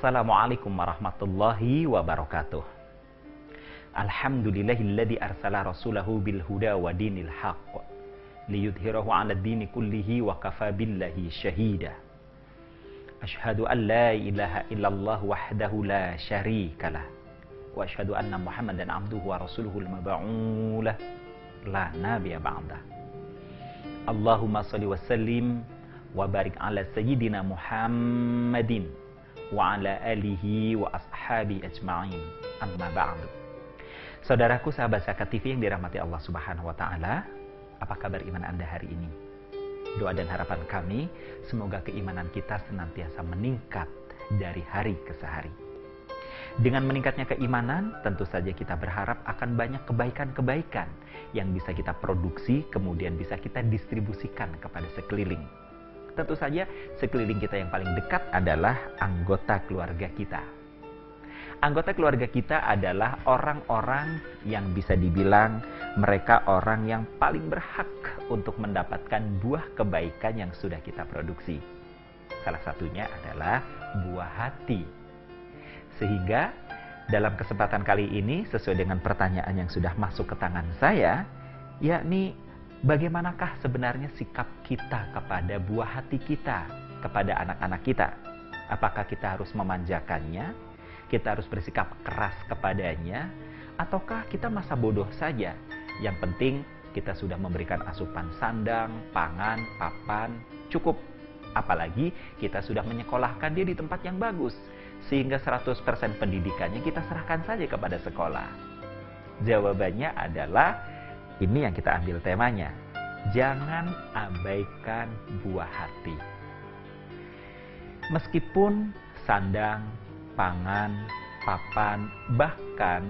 Assalamualaikum warahmatullahi wabarakatuh. Alhamdulillahilladzi arsala rasulahu bil huda wa dinil haqq liyudhhirahu 'ala ad-dini kullihi wa kafa billahi shahida. Asyhadu an la ilaha illallah wahdahu la syarikalah wa asyhadu anna Muhammadan abduhu wa rasuluhul mab'uulah la nabiyya ba'dah. Allahumma shalli wa sallim wa barik ala sayyidina Muhammadin wa ala alihi wa ashabi ajma'in, amma ba'du. Saudaraku, sahabat Zakat TV yang dirahmati Allah Subhanahu wa taala, apa kabar iman Anda hari ini? Doa dan harapan kami semoga keimanan kita senantiasa meningkat dari hari ke hari. Dengan meningkatnya keimanan, tentu saja kita berharap akan banyak kebaikan-kebaikan yang bisa kita produksi, kemudian bisa kita distribusikan kepada sekeliling. Tentu saja sekeliling kita yang paling dekat adalah anggota keluarga kita. Anggota keluarga kita adalah orang-orang yang bisa dibilang mereka orang yang paling berhak untuk mendapatkan buah kebaikan yang sudah kita produksi. Salah satunya adalah buah hati. Sehingga dalam kesempatan kali ini sesuai dengan pertanyaan yang sudah masuk ke tangan saya, yakni bagaimanakah sebenarnya sikap kita kepada buah hati kita, kepada anak-anak kita? Apakah kita harus memanjakannya? Kita harus bersikap keras kepadanya? Ataukah kita masa bodoh saja? Yang penting kita sudah memberikan asupan sandang, pangan, papan, cukup. Apalagi kita sudah menyekolahkan dia di tempat yang bagus, sehingga 100% pendidikannya kita serahkan saja kepada sekolah. Jawabannya adalah ini yang kita ambil temanya. Jangan abaikan buah hati. Meskipun sandang, pangan, papan, bahkan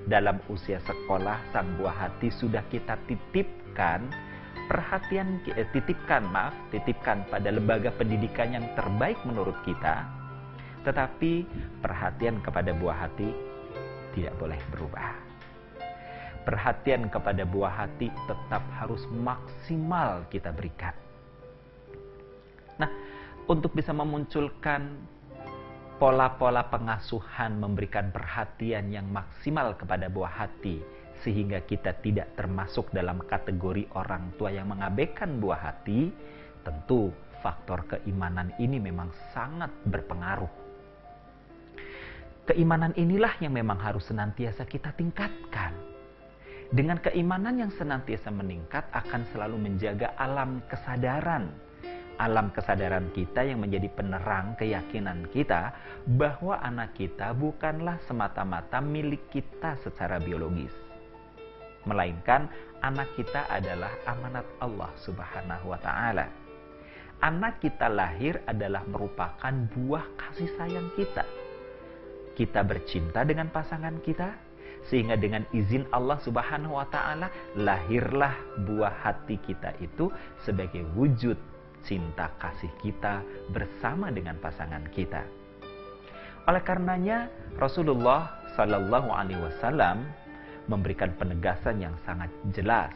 dalam usia sekolah sang buah hati sudah kita titipkan titipkan pada lembaga pendidikan yang terbaik menurut kita, tetapi perhatian kepada buah hati tidak boleh berubah. Perhatian kepada buah hati tetap harus maksimal kita berikan. Nah, untuk bisa memunculkan pola-pola pengasuhan memberikan perhatian yang maksimal kepada buah hati, sehingga kita tidak termasuk dalam kategori orang tua yang mengabaikan buah hati, tentu faktor keimanan ini memang sangat berpengaruh. Keimanan inilah yang memang harus senantiasa kita tingkatkan. Dengan keimanan yang senantiasa meningkat akan selalu menjaga alam kesadaran. Alam kesadaran kita yang menjadi penerang keyakinan kita bahwa anak kita bukanlah semata-mata milik kita secara biologis. Melainkan anak kita adalah amanat Allah Subhanahu wa taala. Anak kita lahir adalah merupakan buah kasih sayang kita. Kita bercinta dengan pasangan kita, sehingga dengan izin Allah Subhanahu wa taala lahirlah buah hati kita itu sebagai wujud cinta kasih kita bersama dengan pasangan kita. Oleh karenanya Rasulullah Shallallahu alaihi wasallam memberikan penegasan yang sangat jelas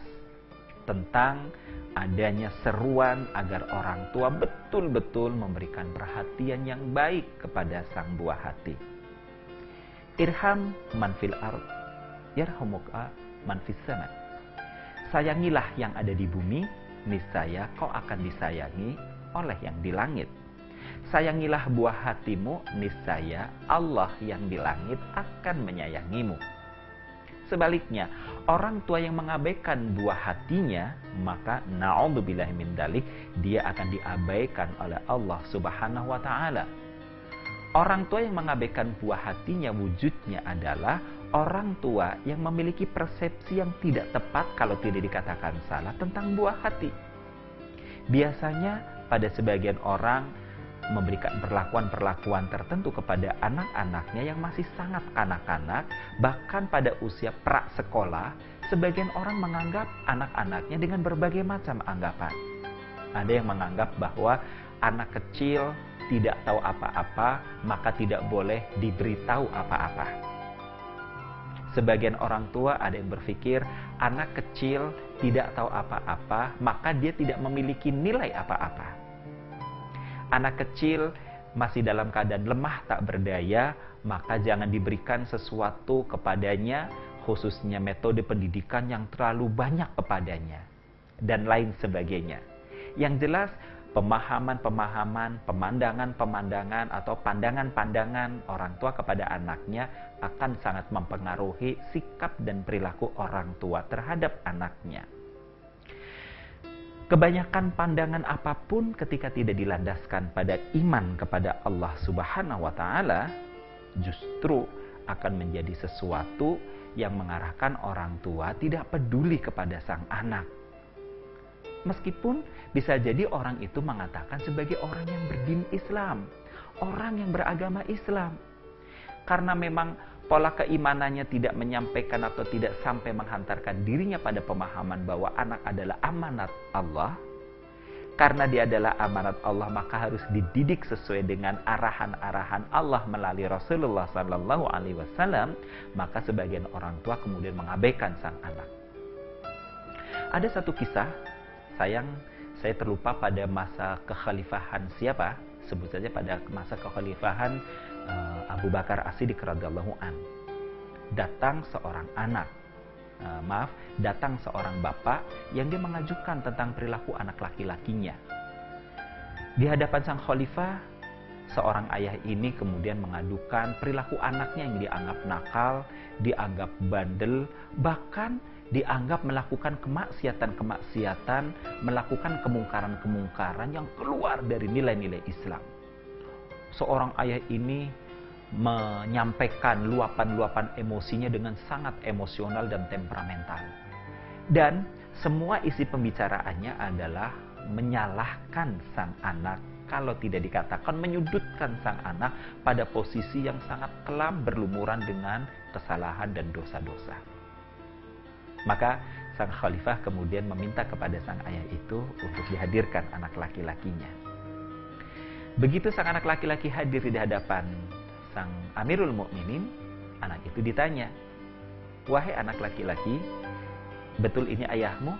tentang adanya seruan agar orang tua betul-betul memberikan perhatian yang baik kepada sang buah hati. Irham man fil ard yarhamuka man fis sama. Sayangilah yang ada di bumi, niscaya kau akan disayangi oleh yang di langit. Sayangilah buah hatimu, niscaya Allah yang di langit akan menyayangimu. Sebaliknya, orang tua yang mengabaikan buah hatinya, maka na'udzubillahi min dzalik, dia akan diabaikan oleh Allah Subhanahu wa taala. Orang tua yang mengabaikan buah hatinya wujudnya adalah orang tua yang memiliki persepsi yang tidak tepat, kalau tidak dikatakan salah, tentang buah hati. Biasanya pada sebagian orang memberikan perlakuan-perlakuan tertentu kepada anak-anaknya yang masih sangat kanak-kanak, bahkan pada usia pra-sekolah, sebagian orang menganggap anak-anaknya dengan berbagai macam anggapan. Ada yang menganggap bahwa anak kecil tidak tahu apa-apa, maka tidak boleh diberitahu apa-apa. Sebagian orang tua ada yang berpikir anak kecil tidak tahu apa-apa, maka dia tidak memiliki nilai apa-apa. Anak kecil masih dalam keadaan lemah tak berdaya, maka jangan diberikan sesuatu kepadanya, khususnya metode pendidikan yang terlalu banyak kepadanya, dan lain sebagainya. Yang jelas, pemahaman-pemahaman, pemandangan-pemandangan, atau pandangan-pandangan orang tua kepada anaknya akan sangat mempengaruhi sikap dan perilaku orang tua terhadap anaknya. Kebanyakan pandangan apapun ketika tidak dilandaskan pada iman kepada Allah Subhanahu wa Ta'ala, justru akan menjadi sesuatu yang mengarahkan orang tua tidak peduli kepada sang anak. Meskipun bisa jadi orang itu mengatakan sebagai orang yang berdin Islam, orang yang beragama Islam. Karena memang pola keimanannya tidak menyampaikan atau tidak sampai menghantarkan dirinya pada pemahaman bahwa anak adalah amanat Allah. Karena dia adalah amanat Allah, maka harus dididik sesuai dengan arahan-arahan Allah melalui Rasulullah Sallallahu Alaihi Wasallam. Maka sebagian orang tua kemudian mengabaikan sang anak. Ada satu kisah, saya terlupa pada masa kekhalifahan siapa, sebut saja pada masa kekhalifahan Abu Bakar As-Siddiq radhiyallahu an. Datang seorang anak, datang seorang bapak yang dia mengajukan tentang perilaku anak laki-lakinya. Di hadapan sang khalifah, seorang ayah ini kemudian mengadukan perilaku anaknya yang dianggap nakal, dianggap bandel, bahkan dianggap melakukan kemaksiatan-kemaksiatan, melakukan kemungkaran-kemungkaran yang keluar dari nilai-nilai Islam. Seorang ayah ini menyampaikan luapan-luapan emosinya dengan sangat emosional dan temperamental. Dan semua isi pembicaraannya adalah menyalahkan sang anak, kalau tidak dikatakan menyudutkan sang anak pada posisi yang sangat kelam berlumuran dengan kesalahan dan dosa-dosa. Maka sang khalifah kemudian meminta kepada sang ayah itu untuk dihadirkan anak laki-lakinya. Begitu sang anak laki-laki hadir di hadapan sang Amirul Mukminin, anak itu ditanya, "Wahai anak laki-laki, betul ini ayahmu?"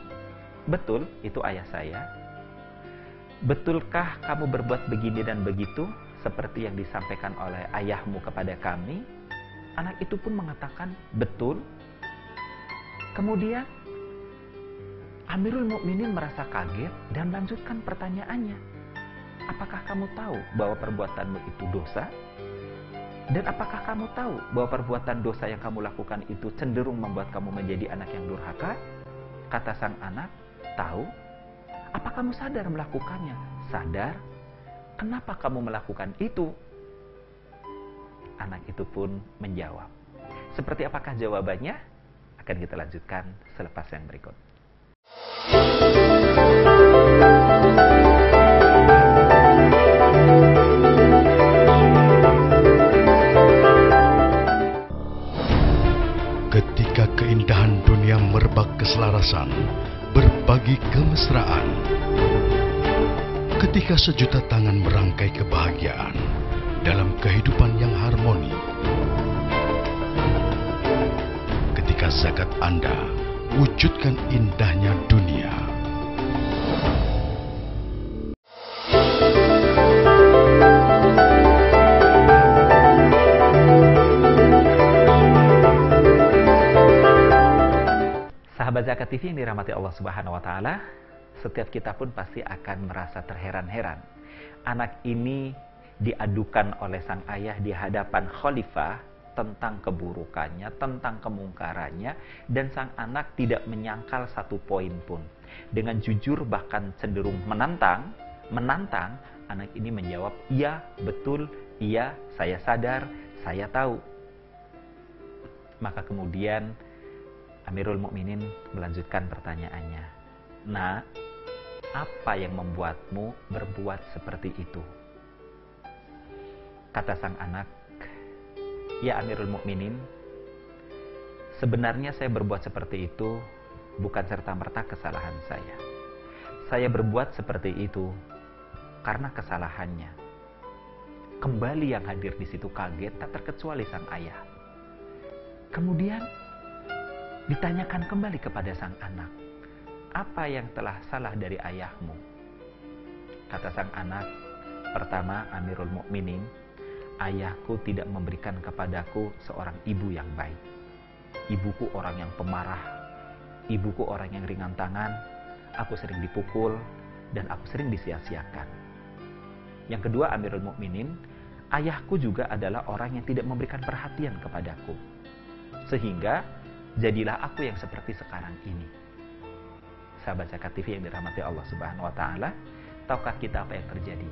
"Betul, itu ayah saya." "Betulkah kamu berbuat begini dan begitu seperti yang disampaikan oleh ayahmu kepada kami?" Anak itu pun mengatakan, "Betul." Kemudian Amirul Mukminin merasa kaget dan melanjutkan pertanyaannya, "Apakah kamu tahu bahwa perbuatanmu itu dosa? Dan apakah kamu tahu bahwa perbuatan dosa yang kamu lakukan itu cenderung membuat kamu menjadi anak yang durhaka?" Kata sang anak, "Tahu." "Apa kamu sadar melakukannya?" "Sadar." "Kenapa kamu melakukan itu?" Anak itu pun menjawab. Seperti apakah jawabannya? Akan kita lanjutkan selepas yang berikut. Ketika keindahan dunia merebak keselarasan, berbagi kemesraan. Ketika sejuta tangan merangkai kebahagiaan dalam kehidupan yang harmoni. Ketika zakat Anda wujudkan indahnya dunia. Sahabat Zakat TV yang dirahmati Allah Subhanahu wa Ta'ala, setiap kita pun pasti akan merasa terheran-heran. Anak ini diadukan oleh sang ayah di hadapan khalifah tentang keburukannya, tentang kemungkarannya, dan sang anak tidak menyangkal satu poin pun. Dengan jujur bahkan cenderung menantang, anak ini menjawab, "Iya, betul, iya, saya sadar, saya tahu." Maka kemudian Amirul Mukminin melanjutkan pertanyaannya, "Nak, apa yang membuatmu berbuat seperti itu?" Kata sang anak, "Ya Amirul Mukminin, sebenarnya saya berbuat seperti itu bukan serta-merta kesalahan saya. Saya berbuat seperti itu karena kesalahannya." Kembali yang hadir di situ kaget, tak terkecuali sang ayah. Kemudian ditanyakan kembali kepada sang anak, "Apa yang telah salah dari ayahmu?" Kata sang anak, Pertama, Amirul Mukminin, ayahku tidak memberikan kepadaku seorang ibu yang baik. Ibuku orang yang pemarah, ibuku orang yang ringan tangan, aku sering dipukul, dan aku sering disia-siakan. Yang kedua, Amirul Mukminin, ayahku juga adalah orang yang tidak memberikan perhatian kepadaku. Sehingga, jadilah aku yang seperti sekarang ini. Sahabat Zakat TV yang dirahmati Allah Subhanahu wa Ta'ala, tahukah kita apa yang terjadi?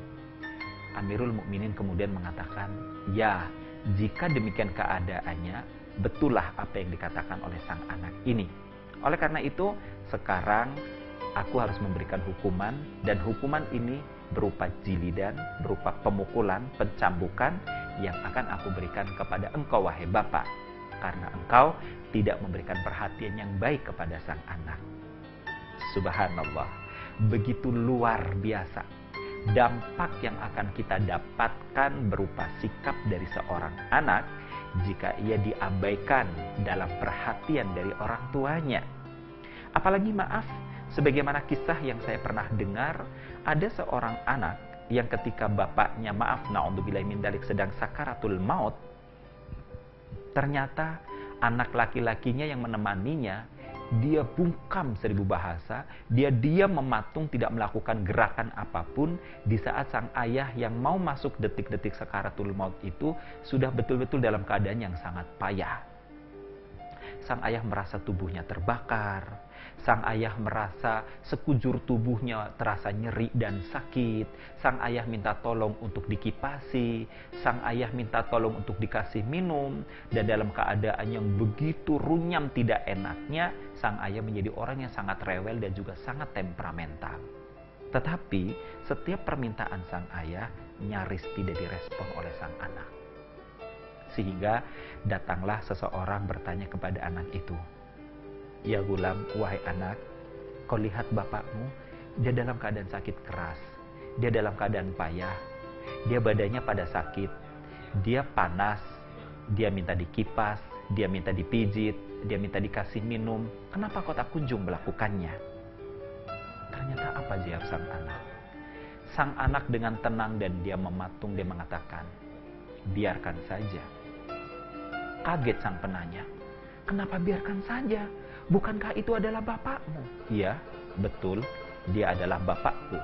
Amirul Mukminin kemudian mengatakan, ya, jika demikian keadaannya, betullah apa yang dikatakan oleh sang anak ini. Oleh karena itu, sekarang aku harus memberikan hukuman, dan hukuman ini berupa jilidan, berupa pemukulan, pencambukan yang akan aku berikan kepada engkau, wahai Bapak, karena engkau tidak memberikan perhatian yang baik kepada sang anak. Subhanallah, begitu luar biasa dampak yang akan kita dapatkan berupa sikap dari seorang anak jika ia diabaikan dalam perhatian dari orang tuanya. Apalagi maaf, sebagaimana kisah yang saya pernah dengar, ada seorang anak yang ketika bapaknya, maaf, na'udzubillahi min dzalik, sedang sakaratul maut, ternyata anak laki-lakinya yang menemaninya, dia bungkam 1000 bahasa, dia diam mematung, tidak melakukan gerakan apapun di saat sang ayah yang mau masuk detik-detik sakaratul maut itu sudah betul-betul dalam keadaan yang sangat payah. Sang ayah merasa tubuhnya terbakar, sang ayah merasa sekujur tubuhnya terasa nyeri dan sakit, sang ayah minta tolong untuk dikipasi, sang ayah minta tolong untuk dikasih minum, dan dalam keadaan yang begitu runyam tidak enaknya, sang ayah menjadi orang yang sangat rewel dan juga sangat temperamental. Tetapi setiap permintaan sang ayah nyaris tidak direspon oleh sang anak. Sehingga datanglah seseorang bertanya kepada anak itu, ya gulam, wahai anak, kau lihat bapakmu, dia dalam keadaan sakit keras, dia dalam keadaan payah, dia badannya pada sakit, dia panas, dia minta dikipas, dia minta dipijit, dia minta dikasih minum, kenapa kau tak kunjung melakukannya? Ternyata apa jawab sang anak? Sang anak dengan tenang dan dia mematung, dia mengatakan, biarkan saja. Kaget sang penanya, kenapa biarkan saja? Bukankah itu adalah bapakmu? Iya, betul, dia adalah bapakku.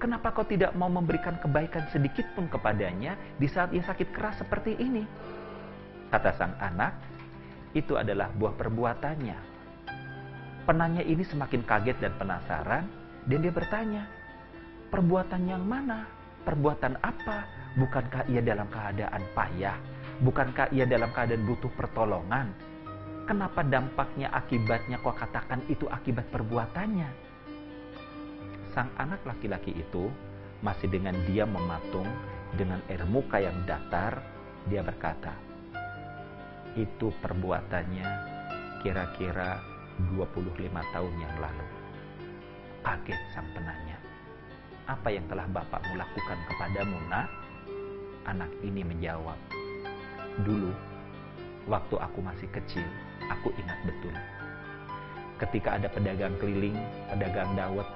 Kenapa kau tidak mau memberikan kebaikan sedikit pun kepadanya di saat ia sakit keras seperti ini? Kata sang anak, itu adalah buah perbuatannya. Penanya ini semakin kaget dan penasaran, dan dia bertanya, perbuatan yang mana? Perbuatan apa? Bukankah ia dalam keadaan payah? Bukankah ia dalam keadaan butuh pertolongan? Kenapa dampaknya, akibatnya kau katakan itu akibat perbuatannya? Sang anak laki-laki itu masih dengan diam mematung, dengan air muka yang datar, dia berkata, itu perbuatannya kira-kira 25 tahun yang lalu. Kaget sang penanya, apa yang telah bapakmu lakukan kepadamu, nak? Anak ini menjawab, dulu waktu aku masih kecil, aku ingat betul. Ketika ada pedagang keliling, pedagang dawet,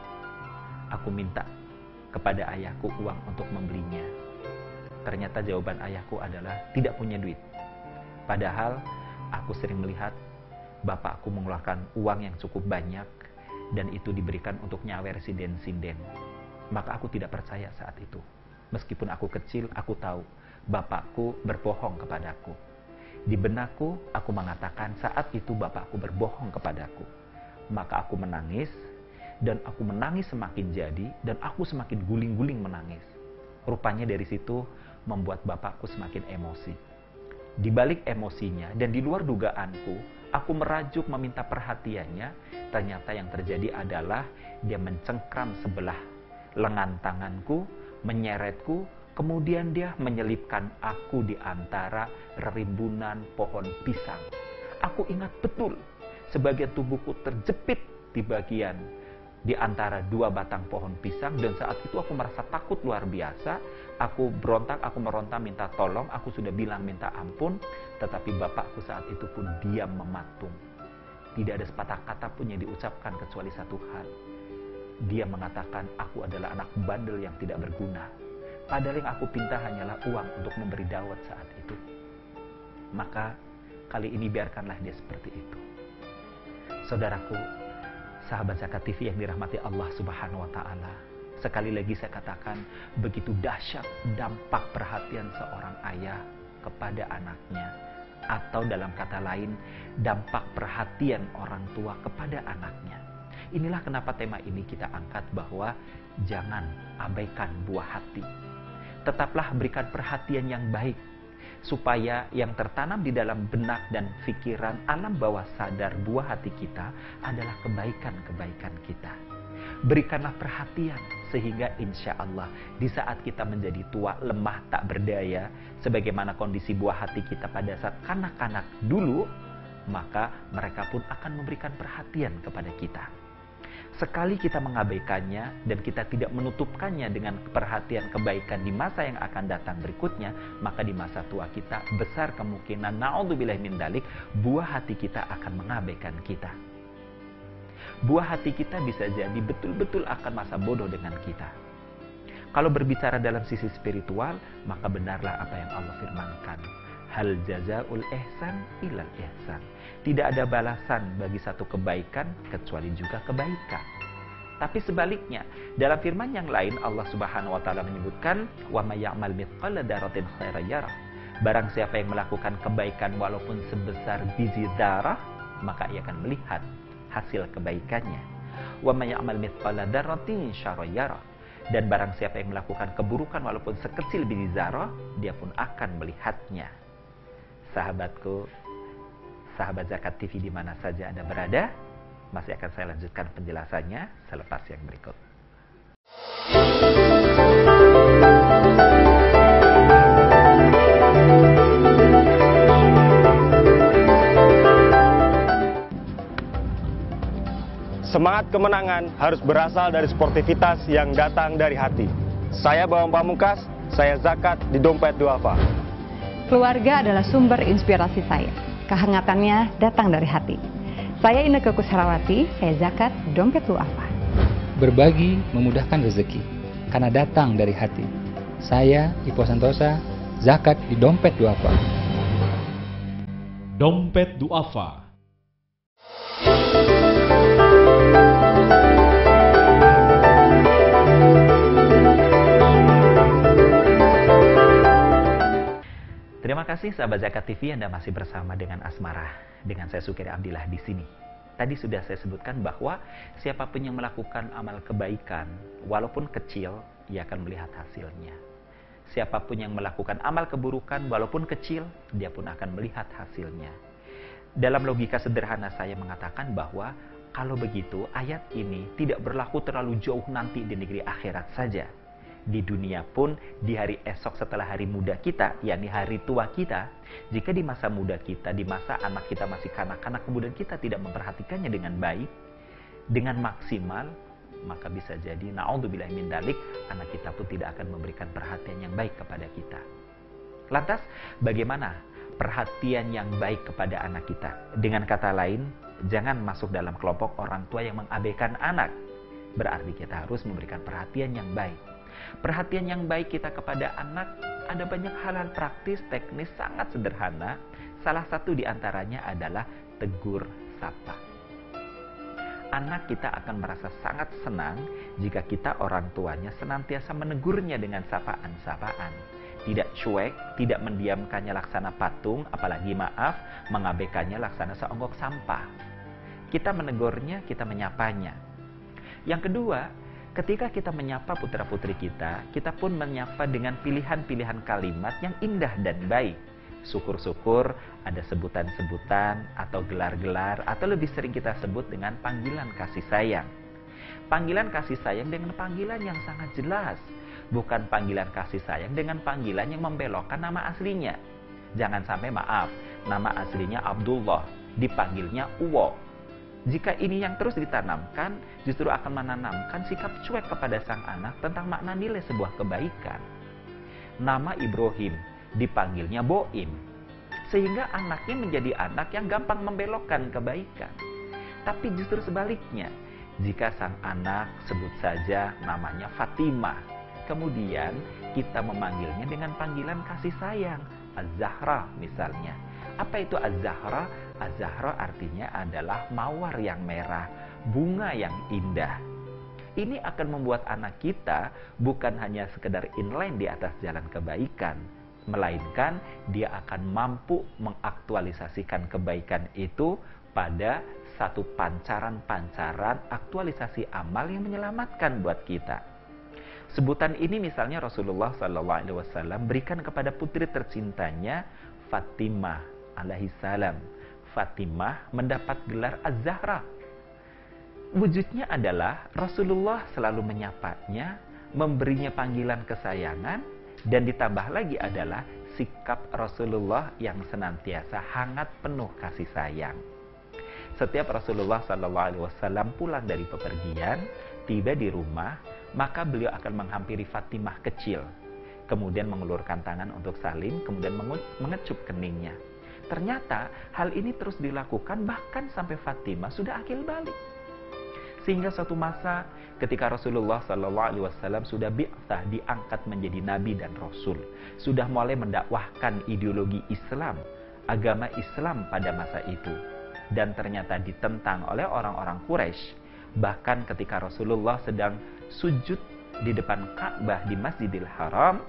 aku minta kepada ayahku uang untuk membelinya. Ternyata jawaban ayahku adalah tidak punya duit. Padahal aku sering melihat bapakku mengeluarkan uang yang cukup banyak dan itu diberikan untuk nyawer sinden-sinden. Maka aku tidak percaya saat itu. Meskipun aku kecil, aku tahu bapakku berbohong kepadaku. Di benakku, aku mengatakan saat itu bapakku berbohong kepadaku. Maka aku menangis, dan aku menangis semakin jadi, dan aku semakin guling-guling menangis. Rupanya dari situ membuat bapakku semakin emosi. Di balik emosinya dan di luar dugaanku, aku merajuk meminta perhatiannya. Ternyata yang terjadi adalah dia mencengkram sebelah lengan tanganku, menyeretku, kemudian dia menyelipkan aku di antara rimbunan pohon pisang. Aku ingat betul, sebagian tubuhku terjepit di bagian di antara dua batang pohon pisang, dan saat itu aku merasa takut luar biasa. Aku berontak, aku meronta minta tolong, aku sudah bilang minta ampun, tetapi bapakku saat itu pun diam mematung. Tidak ada sepatah kata pun yang diucapkan kecuali satu hal. Dia mengatakan aku adalah anak bandel yang tidak berguna. padahal yang aku pinta hanyalah uang untuk memberi dawat saat itu. Maka kali ini biarkanlah dia seperti itu. Saudaraku, sahabat Zakat TV yang dirahmati Allah Subhanahu wa Ta'ala, sekali lagi saya katakan, begitu dahsyat dampak perhatian seorang ayah kepada anaknya, atau dalam kata lain, dampak perhatian orang tua kepada anaknya. Inilah kenapa tema ini kita angkat bahwa jangan abaikan buah hati. Tetaplah berikan perhatian yang baik, supaya yang tertanam di dalam benak dan pikiran alam bawah sadar buah hati kita adalah kebaikan-kebaikan kita. Berikanlah perhatian sehingga insya Allah di saat kita menjadi tua, lemah, tak berdaya, sebagaimana kondisi buah hati kita pada saat kanak-kanak dulu, maka mereka pun akan memberikan perhatian kepada kita. Sekali kita mengabaikannya dan kita tidak menutupkannya dengan perhatian kebaikan di masa yang akan datang berikutnya, maka di masa tua kita besar kemungkinan, na'udzubillah min dzalik, buah hati kita akan mengabaikan kita. Buah hati kita bisa jadi betul-betul akan masa bodoh dengan kita. Kalau berbicara dalam sisi spiritual, maka benarlah apa yang Allah firmankan. Hal jazaul ihsan ilal ihsan. Tidak ada balasan bagi satu kebaikan kecuali juga kebaikan. Tapi sebaliknya, dalam firman yang lain Allah Subhanahu wa Ta'ala menyebutkan wa may ya'mal mithqala dzarratin khairan yarah. Barang siapa yang melakukan kebaikan walaupun sebesar biji zarah, maka ia akan melihat hasil kebaikannya. Wa may ya'mal mithqala dzarratin syarran yarah. Dan barang siapa yang melakukan keburukan walaupun sekecil biji zarah, dia pun akan melihatnya. Sahabatku, sahabat Zakat TV di mana saja Anda berada, masih akan saya lanjutkan penjelasannya selepas yang berikut. Semangat kemenangan harus berasal dari sportivitas yang datang dari hati. Saya Bawang Pamungkas, saya zakat di Dompet Duafa. Keluarga adalah sumber inspirasi saya. Kehangatannya datang dari hati. Saya Inneke Koesherawati, saya zakat Dompet Duafa. Berbagi memudahkan rezeki, karena datang dari hati. Saya Ipo Santosa, zakat di Dompet Duafa. Dompet Duafa. Terima kasih sahabat Zakat TV, Anda masih bersama dengan Asmara, dengan saya Sukiri Abdillah di sini. Tadi sudah saya sebutkan bahwa siapapun yang melakukan amal kebaikan, walaupun kecil, ia akan melihat hasilnya. Siapapun yang melakukan amal keburukan, walaupun kecil, dia pun akan melihat hasilnya. Dalam logika sederhana saya mengatakan bahwa kalau begitu ayat ini tidak berlaku terlalu jauh nanti di negeri akhirat saja. Di dunia pun, di hari esok setelah hari muda kita, yakni hari tua kita, jika di masa muda kita, di masa anak kita masih kanak-kanak, kemudian kita tidak memperhatikannya dengan baik, dengan maksimal, maka bisa jadi, na'udzubillah min dzalik, anak kita pun tidak akan memberikan perhatian yang baik kepada kita. Lantas, bagaimana perhatian yang baik kepada anak kita? Dengan kata lain, jangan masuk dalam kelompok orang tua yang mengabaikan anak. Berarti kita harus memberikan perhatian yang baik. Perhatian yang baik kita kepada anak, ada banyak hal-hal praktis, teknis, sangat sederhana. Salah satu diantaranya adalah tegur sapa. Anak kita akan merasa sangat senang jika kita orang tuanya senantiasa menegurnya dengan sapaan-sapaan. Tidak cuek, tidak mendiamkannya laksana patung, apalagi maaf, mengabaikannya laksana seonggok sampah. Kita menegurnya, kita menyapanya. Yang kedua, ketika kita menyapa putra-putri kita, kita pun menyapa dengan pilihan-pilihan kalimat yang indah dan baik. Syukur-syukur ada sebutan-sebutan atau gelar-gelar, atau lebih sering kita sebut dengan panggilan kasih sayang. Panggilan kasih sayang dengan panggilan yang sangat jelas. Bukan panggilan kasih sayang dengan panggilan yang membelokkan nama aslinya. Jangan sampai maaf, nama aslinya Abdullah, dipanggilnya Uwo. Jika ini yang terus ditanamkan, justru akan menanamkan sikap cuek kepada sang anak tentang makna nilai sebuah kebaikan. Nama Ibrahim, dipanggilnya Boim. Sehingga anaknya menjadi anak yang gampang membelokkan kebaikan. Tapi justru sebaliknya, jika sang anak sebut saja namanya Fatimah, Kemudian kita memanggilnya dengan panggilan kasih sayang, Az-Zahra misalnya. Apa itu Az-Zahra? Az-Zahra artinya adalah mawar yang merah, bunga yang indah. Ini akan membuat anak kita bukan hanya sekedar inline di atas jalan kebaikan, melainkan dia akan mampu mengaktualisasikan kebaikan itu pada satu pancaran-pancaran aktualisasi amal yang menyelamatkan buat kita. Sebutan ini misalnya Rasulullah SAW berikan kepada putri tercintanya Fatimah alaihissalam. Fatimah mendapat gelar Az-Zahra. Wujudnya adalah Rasulullah selalu menyapanya, memberinya panggilan kesayangan, dan ditambah lagi adalah sikap Rasulullah yang senantiasa hangat penuh kasih sayang. Setiap Rasulullah SAW pulang dari bepergian, tiba di rumah, maka beliau akan menghampiri Fatimah kecil, kemudian mengulurkan tangan untuk salim, kemudian mengecup keningnya. Ternyata hal ini terus dilakukan bahkan sampai Fatimah sudah akil balik. Sehingga suatu masa ketika Rasulullah SAW sudah bi'tsah, diangkat menjadi nabi dan rasul, sudah mulai mendakwahkan ideologi Islam, agama Islam pada masa itu, dan ternyata ditentang oleh orang-orang Quraisy. Bahkan ketika Rasulullah sedang sujud di depan Ka'bah di Masjidil Haram,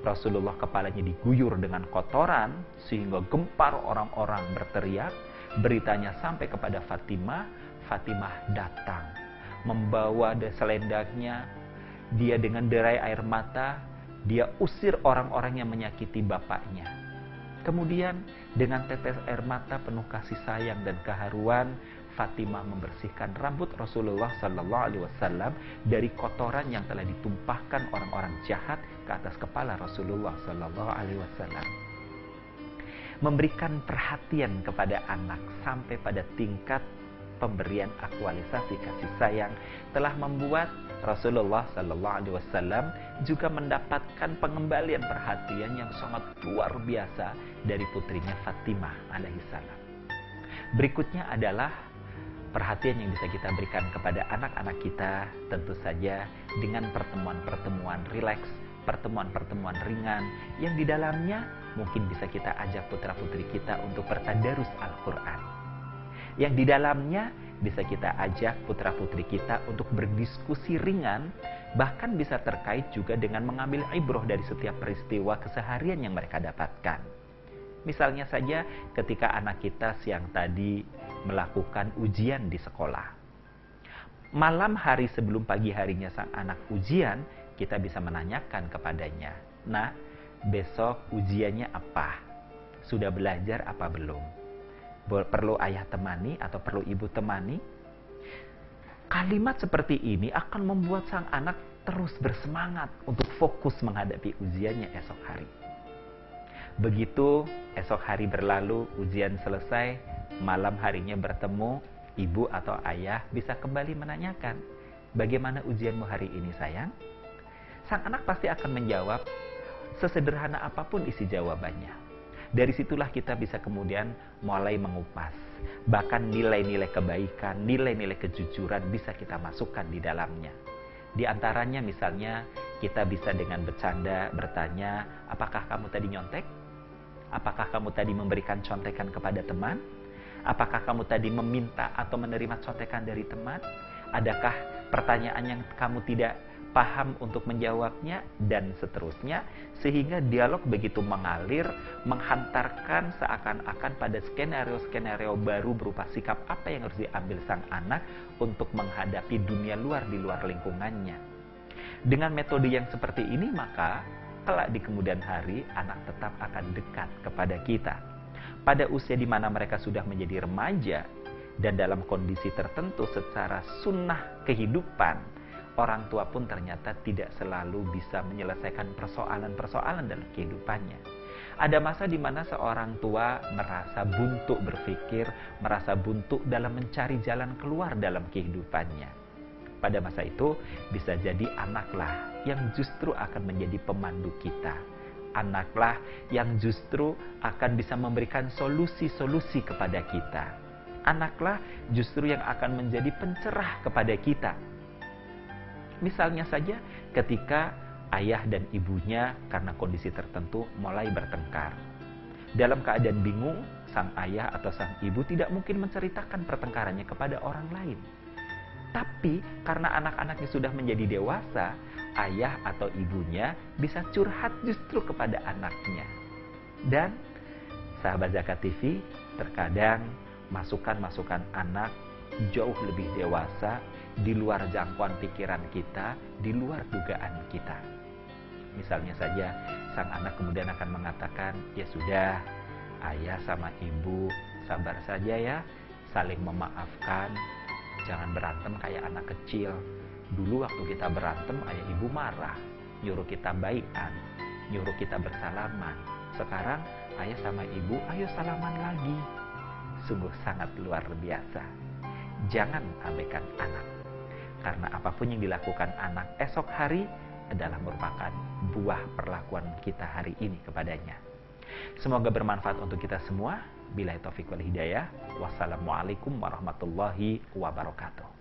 Rasulullah kepalanya diguyur dengan kotoran sehingga gempar orang-orang berteriak. Beritanya sampai kepada Fatimah. Fatimah datang membawa selendangnya, dia dengan derai air mata, dia usir orang-orang yang menyakiti bapaknya. Kemudian dengan tetes air mata penuh kasih sayang dan keharuan, Fatimah membersihkan rambut Rasulullah SAW dari kotoran yang telah ditumpahkan orang-orang jahat ke atas kepala Rasulullah SAW. Memberikan perhatian kepada anak sampai pada tingkat pemberian aktualisasi kasih sayang telah membuat Rasulullah SAW juga mendapatkan pengembalian perhatian yang sangat luar biasa dari putrinya Fatimah alaihissalam. Berikutnya adalah perhatian yang bisa kita berikan kepada anak-anak kita, tentu saja dengan pertemuan-pertemuan rileks, pertemuan-pertemuan ringan yang di dalamnya mungkin bisa kita ajak putra-putri kita untuk bertadarus Al-Quran. Yang di dalamnya bisa kita ajak putra-putri kita untuk berdiskusi ringan, bahkan bisa terkait juga dengan mengambil ibrah dari setiap peristiwa keseharian yang mereka dapatkan. Misalnya saja ketika anak kita siang tadi melakukan ujian di sekolah. Malam hari sebelum pagi harinya sang anak ujian, kita bisa menanyakan kepadanya, "Nah, besok ujiannya apa? Sudah belajar apa belum? Perlu ayah temani atau perlu ibu temani?" Kalimat seperti ini akan membuat sang anak terus bersemangat untuk fokus menghadapi ujiannya esok hari. Begitu esok hari berlalu, ujian selesai, malam harinya bertemu, ibu atau ayah bisa kembali menanyakan, "Bagaimana ujianmu hari ini, sayang?" Sang anak pasti akan menjawab sesederhana apapun isi jawabannya. Dari situlah kita bisa kemudian mulai mengupas. Bahkan nilai-nilai kebaikan, nilai-nilai kejujuran bisa kita masukkan di dalamnya. Di antaranya misalnya kita bisa dengan bercanda bertanya, "Apakah kamu tadi nyontek? Apakah kamu tadi memberikan contekan kepada teman? Apakah kamu tadi meminta atau menerima contekan dari teman? Adakah pertanyaan yang kamu tidak paham untuk menjawabnya?" Dan seterusnya, sehingga dialog begitu mengalir, menghantarkan seakan-akan pada skenario-skenario baru berupa sikap apa yang harus diambil sang anak untuk menghadapi dunia luar di luar lingkungannya. Dengan metode yang seperti ini, maka kelak di kemudian hari anak tetap akan dekat kepada kita. Pada usia di mana mereka sudah menjadi remaja dan dalam kondisi tertentu secara sunnah kehidupan, orang tua pun ternyata tidak selalu bisa menyelesaikan persoalan-persoalan dalam kehidupannya. Ada masa di mana seorang tua merasa buntu berpikir, merasa buntu dalam mencari jalan keluar dalam kehidupannya. Pada masa itu bisa jadi anaklah yang justru akan menjadi pemandu kita. Anaklah yang justru akan bisa memberikan solusi-solusi kepada kita. Anaklah justru yang akan menjadi pencerah kepada kita. Misalnya saja ketika ayah dan ibunya karena kondisi tertentu mulai bertengkar. Dalam keadaan bingung, sang ayah atau sang ibu tidak mungkin menceritakan pertengkarannya kepada orang lain. Tapi karena anak-anaknya sudah menjadi dewasa, ayah atau ibunya bisa curhat justru kepada anaknya. Dan sahabat Zakat TV, terkadang masukan-masukan anak jauh lebih dewasa, di luar jangkauan pikiran kita, di luar dugaan kita. Misalnya saja, sang anak kemudian akan mengatakan, ya sudah, ayah sama ibu sabar saja ya, saling memaafkan, jangan berantem kayak anak kecil. Dulu waktu kita berantem, ayah ibu marah, nyuruh kita baikan, nyuruh kita bersalaman. Sekarang ayah sama ibu, ayo salaman lagi. Sungguh sangat luar biasa. Jangan abaikan anak. Karena apapun yang dilakukan anak esok hari adalah merupakan buah perlakuan kita hari ini kepadanya. Semoga bermanfaat untuk kita semua. Billahi taufiq wal hidayah. Wassalamualaikum warahmatullahi wabarakatuh.